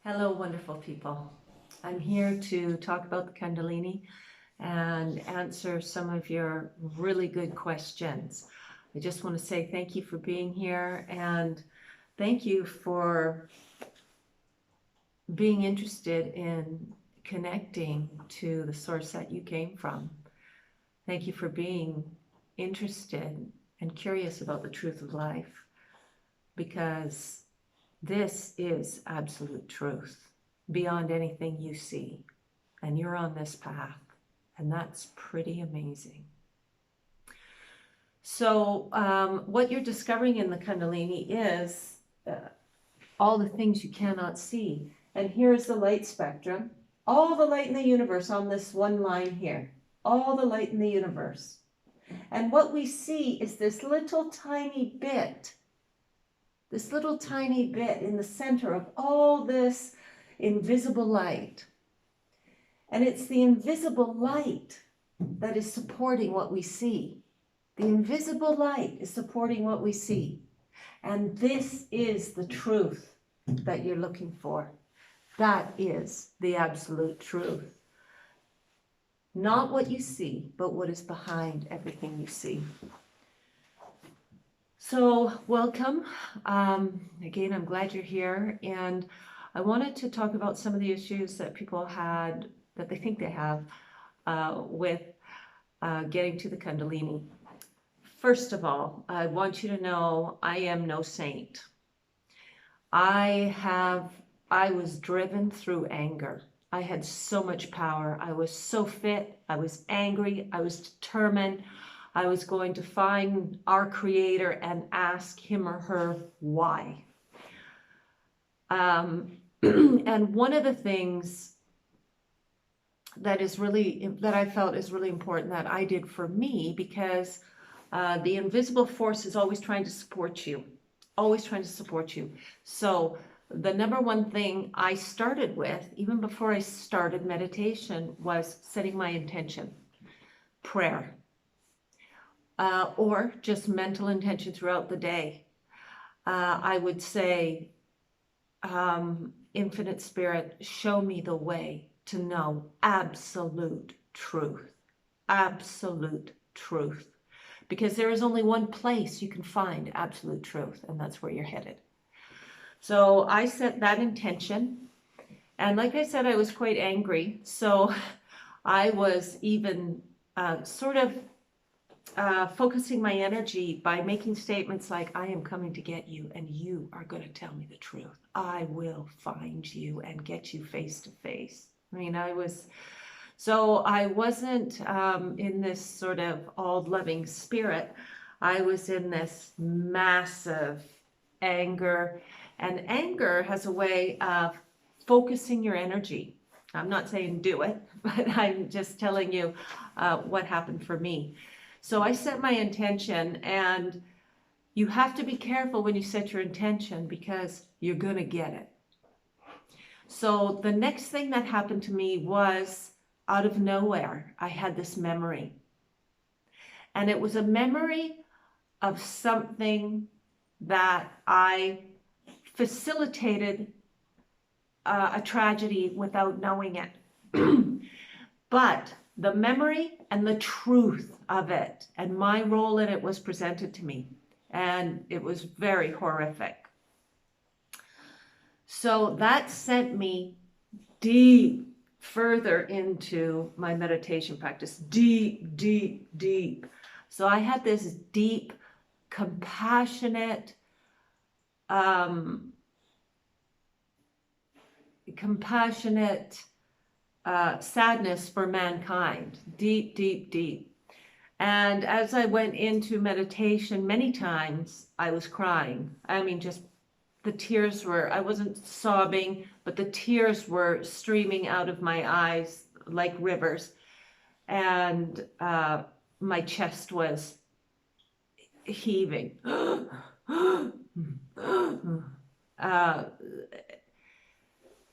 Hello, wonderful people. I'm here to talk about the Kundalini and answer some of your really good questions. I just want to say thank you for being here and thank you for being interested in connecting to the source that you came from. Thank you for being interested and curious about the truth of life, because this is absolute truth beyond anything you see, and you're on this path, and that's pretty amazing. So what you're discovering in the Kundalini is all the things you cannot see. And here's the light spectrum, all the light in the universe on this one line here, all the light in the universe. And what we see is this little tiny bit in the center of all this invisible light. And it's the invisible light that is supporting what we see. The invisible light is supporting what we see. And this is the truth that you're looking for. That is the absolute truth. Not what you see, but what is behind everything you see. So welcome. Again, I'm glad you're here. And I wanted to talk about some of the issues that people had, that they think they have, with getting to the Kundalini. First of all, I want you to know I am no saint. I was driven through anger. I had so much power. I was so fit. I was angry. I was determined. I was going to find our Creator and ask him or her why. And one of the things that I felt is really important that I did for me, because the invisible force is always trying to support you, So the number one thing I started with, even before I started meditation, was setting my intention, prayer. Or just mental intention throughout the day. I would say, Infinite Spirit, show me the way to know absolute truth. Absolute truth. Because there is only one place you can find absolute truth, and that's where you're headed. So I set that intention. And like I said, I was quite angry. So I was even focusing my energy by making statements like, I am coming to get you, and you are going to tell me the truth. I will find you and get you face to face. I wasn't in this sort of all-loving spirit. I was in this massive anger, and anger has a way of focusing your energy. I'm not saying do it, but I'm just telling you what happened for me. So I set my intention, and you have to be careful when you set your intention, because you're going to get it. So the next thing that happened to me was, out of nowhere, I had this memory. And it was a memory of something that I facilitated a tragedy without knowing it. But the memory and the truth of it and my role in it was presented to me, and it was very horrific. So that sent me deep, further into my meditation practice. Deep, deep, deep. So I had this deep, compassionate sadness for mankind. Deep, deep, deep. And as I went into meditation, many times I was crying. Just the tears I wasn't sobbing, but the tears were streaming out of my eyes like rivers. And my chest was heaving.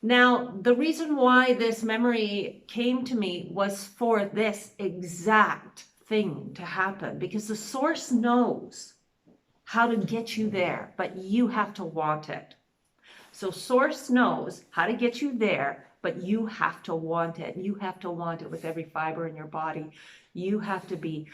Now, the reason why this memory came to me was for this exact thing to happen, because the source knows how to get you there, but you have to want it. So Source knows how to get you there, but you have to want it. You have to want it with every fiber in your body. You have to be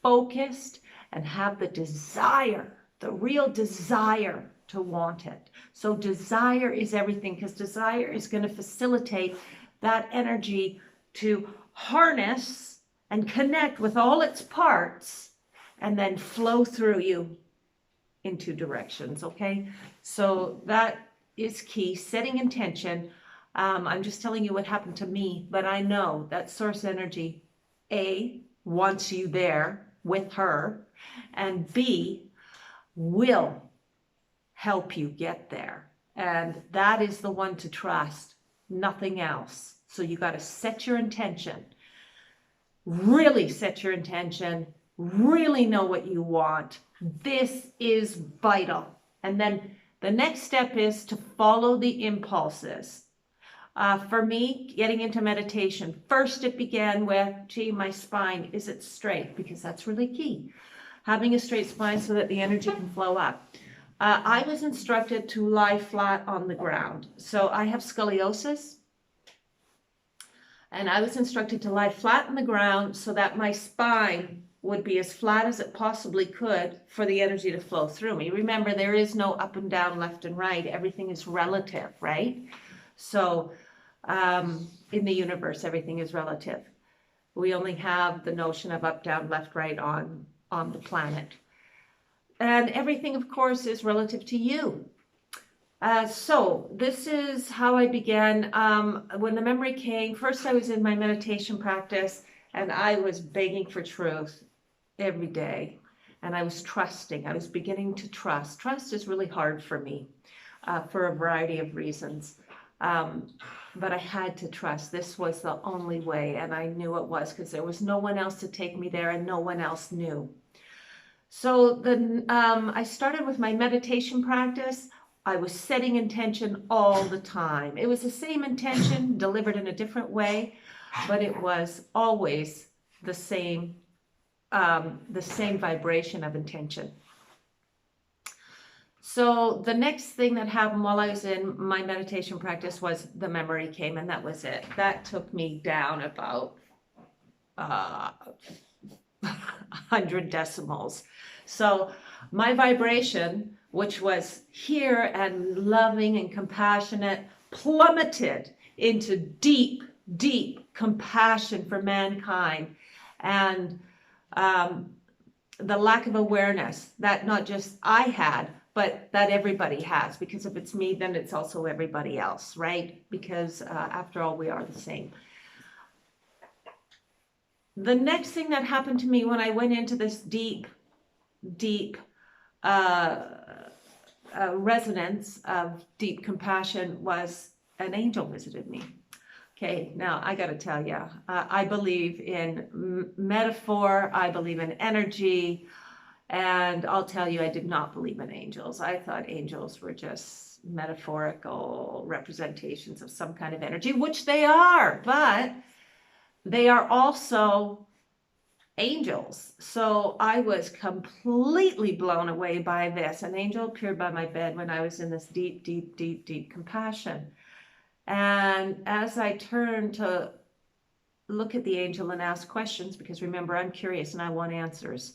focused and have the desire, the real desire to want it. So desire is everything, because desire is going to facilitate that energy to harness and connect with all its parts and then flow through you in two directions. Okay, so that is key. Setting intention. I'm just telling you what happened to me, but I know that source energy, A, wants you there with her, and B, will help you get there. And that is the one to trust, nothing else. So you got to set your intention, really set your intention, really know what you want. This is vital. And then the next step is to follow the impulses. For me, getting into meditation, first it began with, gee, my spine, is it straight? Because that's really key. Having a straight spine so that the energy can flow up. I was instructed to lie flat on the ground. So I have scoliosis. And I was instructed to lie flat on the ground so that my spine would be as flat as it possibly could for the energy to flow through me. Remember, there is no up and down, left and right. Everything is relative, right? So in the universe, everything is relative. We only have the notion of up, down, left, right on the planet. And everything, of course, is relative to you. So this is how I began. When the memory came, first I was in my meditation practice and I was begging for truth every day. And I was trusting. I was beginning to trust. Trust is really hard for me for a variety of reasons. But I had to trust. This was the only way. And I knew it was, because there was no one else to take me there and no one else knew. So then I started with my meditation practice. I was setting intention all the time. It was the same intention delivered in a different way, but it was always the same vibration of intention. So the next thing that happened while I was in my meditation practice was the memory came, and that was it. That took me down about 100 decimals. So my vibration, which was here and loving and compassionate, plummeted into deep, deep compassion for mankind, and the lack of awareness that not just I had, but that everybody has, because if it's me, then it's also everybody else, right? Because after all, we are the same. The next thing that happened to me when I went into this deep, deep resonance of deep compassion was an angel visited me. Okay, now I got to tell you, I believe in metaphor, I believe in energy, and I'll tell you, I did not believe in angels. I thought angels were just metaphorical representations of some kind of energy, which they are, but they are also angels. So I was completely blown away by this. An angel appeared by my bed when I was in this deep, deep, deep, deep compassion. And as I turned to look at the angel and ask questions, because remember, I'm curious and I want answers,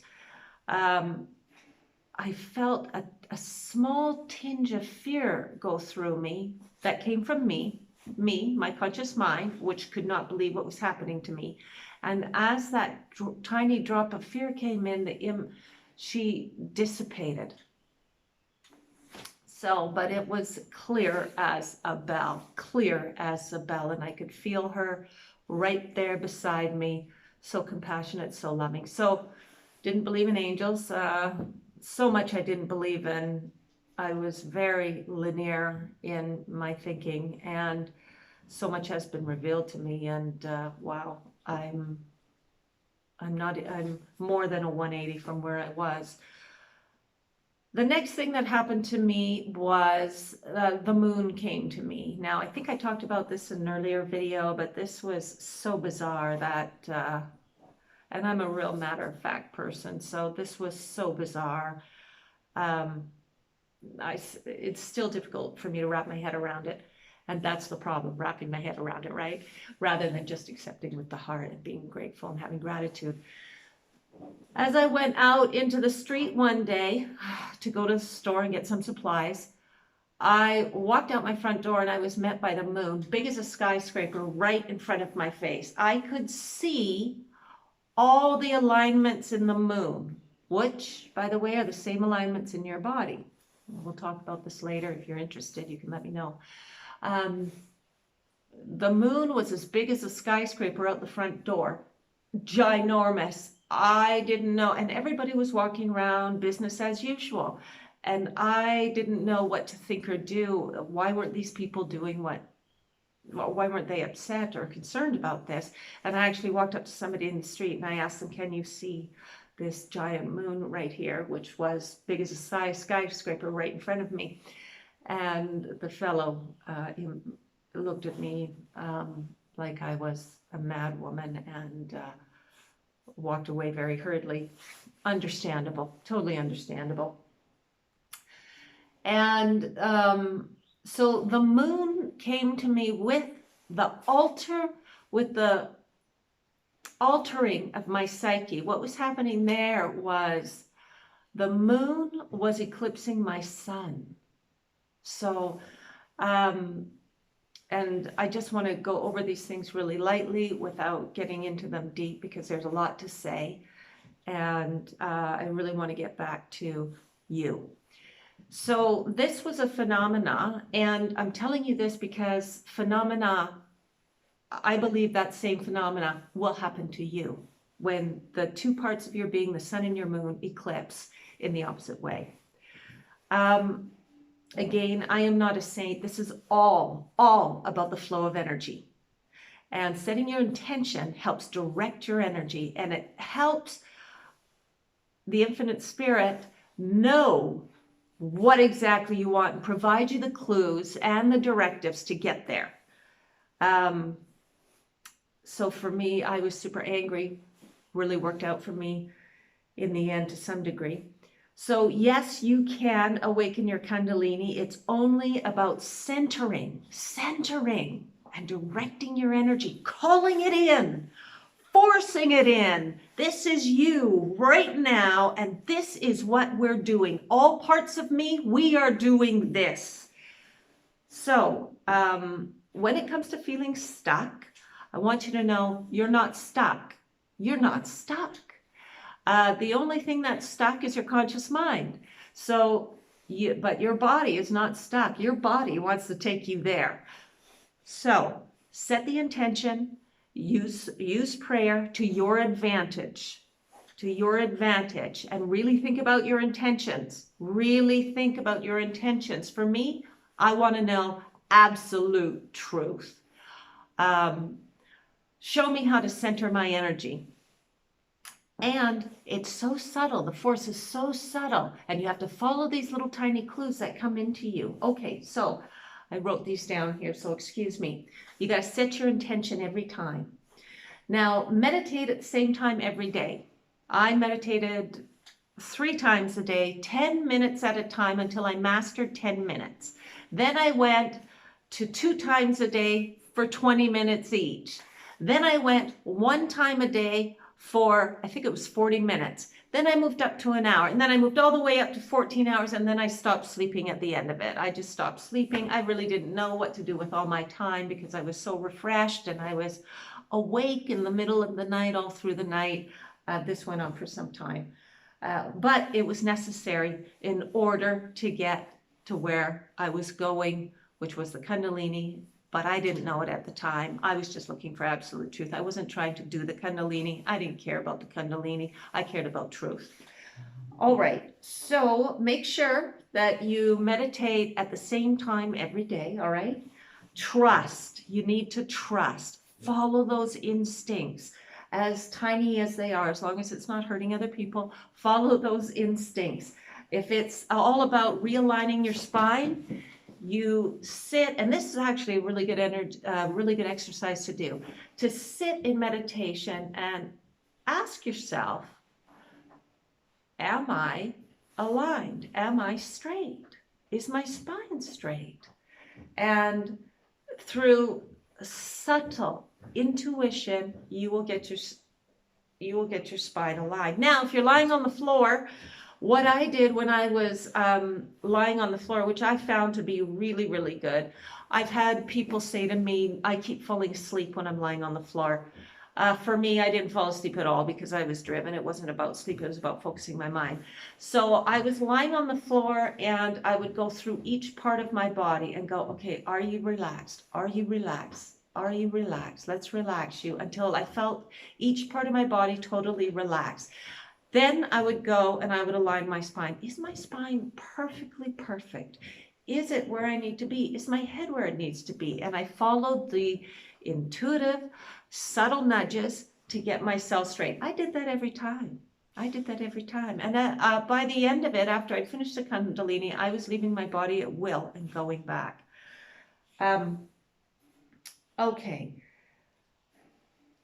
I felt a small tinge of fear go through me that came from me, my conscious mind, which could not believe what was happening to me. And as that tiny drop of fear came in, she dissipated. So, but it was clear as a bell, and I could feel her right there beside me, so compassionate, so loving. So, didn't believe in angels, so much I didn't believe in. I was very linear in my thinking, and so much has been revealed to me, and wow, I'm more than a 180 from where I was. The next thing that happened to me was the moon came to me. Now, I think I talked about this in an earlier video, but this was so bizarre that, and I'm a real matter-of-fact person, so this was so bizarre. it's still difficult for me to wrap my head around it. And that's the problem, wrapping my head around it, right? Rather than just accepting with the heart and being grateful and having gratitude. As I went out into the street one day to go to the store and get some supplies, I walked out my front door and I was met by the moon, big as a skyscraper, right in front of my face. I could see all the alignments in the moon, which, by the way, are the same alignments in your body. We'll talk about this later. If you're interested, you can let me know. The moon was as big as a skyscraper out the front door, ginormous. I didn't know, and everybody was walking around business as usual. And I didn't know what to think or do. Why weren't these people doing why weren't they upset or concerned about this? And I actually walked up to somebody in the street and I asked them, can you see this giant moon right here, which was big as a skyscraper right in front of me? And the fellow looked at me like I was a mad woman and walked away very hurriedly. Understandable, totally understandable. And so the moon came to me with the altering of my psyche. What was happening there was the moon was eclipsing my sun. So, and I just want to go over these things really lightly without getting into them deep because there's a lot to say. And I really want to get back to you. So this was a phenomena, and I'm telling you this because phenomena, I believe that same phenomena will happen to you when the two parts of your being, the sun and your moon, eclipse in the opposite way. Again, I am not a saint. This is all about the flow of energy. And setting your intention helps direct your energy, and it helps the infinite spirit know what exactly you want and provide you the clues and the directives to get there. So for me, I was super angry, really worked out for me in the end to some degree. So yes, you can awaken your Kundalini. It's only about centering and directing your energy, calling it in, forcing it in. This is you right now, and this is what we're doing. All parts of me, we are doing this. So when it comes to feeling stuck, I want you to know you're not stuck. You're not stuck. The only thing that's stuck is your conscious mind. So, but your body is not stuck. Your body wants to take you there. So set the intention. Use prayer to your advantage, and really think about your intentions. Really think about your intentions. For me, I want to know absolute truth. Show me how to center my energy. And it's so subtle. The force is so subtle, and you have to follow these little tiny clues that come into you. Okay, so I wrote these down here, so excuse me. You got to set your intention every time. Now, meditate at the same time every day. I meditated 3 times a day, 10 minutes at a time until I mastered 10 minutes. Then I went to 2 times a day for 20 minutes each. Then I went 1 time a day for, I think it was 40 minutes. Then I moved up to an hour, and then I moved all the way up to 14 hours, and then I stopped sleeping at the end of it. I just stopped sleeping. I really didn't know what to do with all my time because I was so refreshed, and I was awake in the middle of the night, all through the night. This went on for some time. But it was necessary in order to get to where I was going, which was the Kundalini. But I didn't know it at the time. I was just looking for absolute truth. I wasn't trying to do the Kundalini. I didn't care about the Kundalini. I cared about truth. All right, so make sure that you meditate at the same time every day, all right? Trust. You need to trust. Follow those instincts, as tiny as they are, as long as it's not hurting other people. Follow those instincts. If it's all about realigning your spine, you sit, and this is actually a really good exercise to do, to sit in meditation and ask yourself, am I aligned? Am I straight? Is my spine straight? And through subtle intuition, you will get your spine aligned. Now, if you're lying on the floor, what I did when I was lying on the floor, which I found to be really, really good, I've had people say to me, I keep falling asleep when I'm lying on the floor. For me, I didn't fall asleep at all because I was driven. It wasn't about sleep, it was about focusing my mind. So I was lying on the floor and I would go through each part of my body and go, okay, are you relaxed? Are you relaxed? Are you relaxed? Let's relax you, until I felt each part of my body totally relaxed. Then I would go and I would align my spine. Is my spine perfectly perfect? Is it where I need to be? Is my head where it needs to be? And I followed the intuitive, subtle nudges to get myself straight. I did that every time. I did that every time. And by the end of it, after I'd finished the Kundalini, I was leaving my body at will and going back. Okay.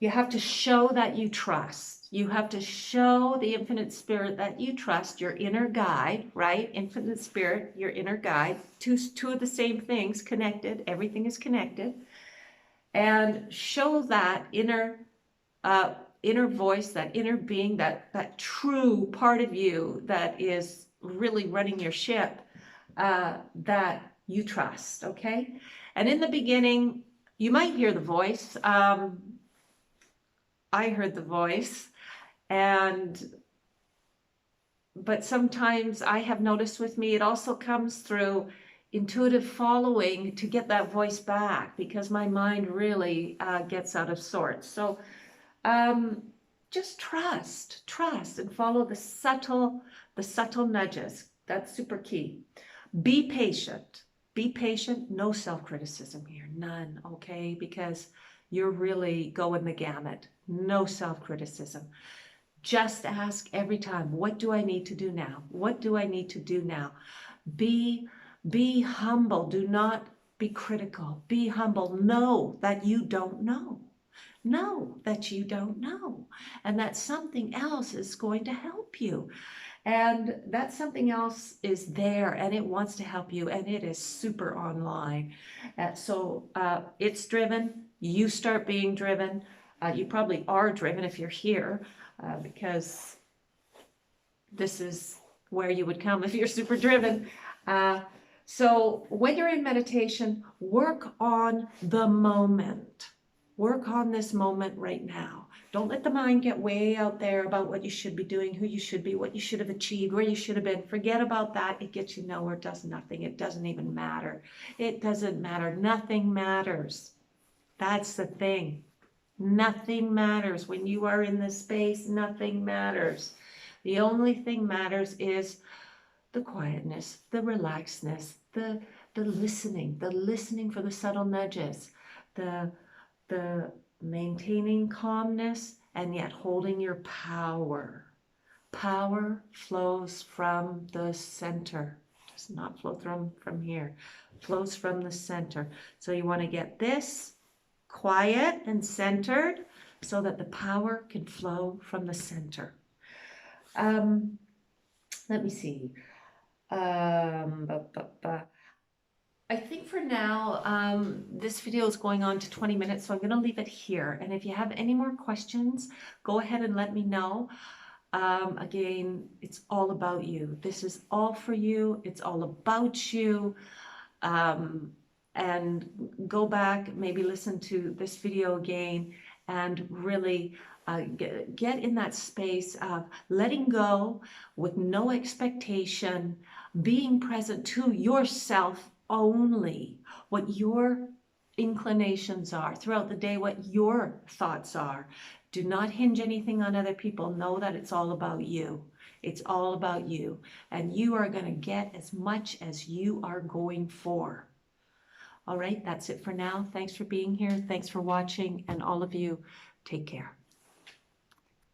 You have to show that you trust. You have to show the infinite spirit that you trust, your inner guide, right? Infinite spirit, your inner guide. Two of the same things connected. Everything is connected. And show that inner voice, that inner being, that true part of you that is really running your ship, that you trust, okay? And in the beginning, you might hear the voice. I heard the voice, but sometimes I have noticed with me, it also comes through intuitive following to get that voice back, because my mind really gets out of sorts. So just trust and follow the subtle nudges. That's super key. Be patient, no self-criticism here, none, okay? Because you're really going the gamut. No self-criticism. Just ask every time, what do I need to do now? What do I need to do now? Be humble. Do not be critical. Be humble. Know that you don't know. Know that you don't know. And that something else is going to help you. And that something else is there and it wants to help you, and it is super online. So it's driven. You start being driven. You probably are driven if you're here, because this is where you would come if you're super driven. So when you're in meditation, work on the moment. Work on this moment right now. Don't let the mind get way out there about what you should be doing, who you should be, what you should have achieved, where you should have been. Forget about that. It gets you nowhere. It does nothing. It doesn't even matter. It doesn't matter. Nothing matters. That's the thing. Nothing matters. When you are in this space, nothing matters. The only thing matters is the quietness, the relaxedness, the listening for the subtle nudges, the maintaining calmness and yet holding your power. Power flows from the center. It does not flow from here. It flows from the center. So you want to get this quiet and centered so that the power can flow from the center. Let me see. I think for now, this video is going on to 20 minutes, so I'm going to leave it here. And if you have any more questions, go ahead and let me know. Again, it's all about you. This is all for you. It's all about you. And go back, maybe listen to this video again, and really get in that space of letting go with no expectation, being present to yourself only, what your inclinations are throughout the day, what your thoughts are. Do not hinge anything on other people. Know that it's all about you. It's all about you. And you are going to get as much as you are going for. All right, that's it for now. Thanks for being here. Thanks for watching. And all of you, take care.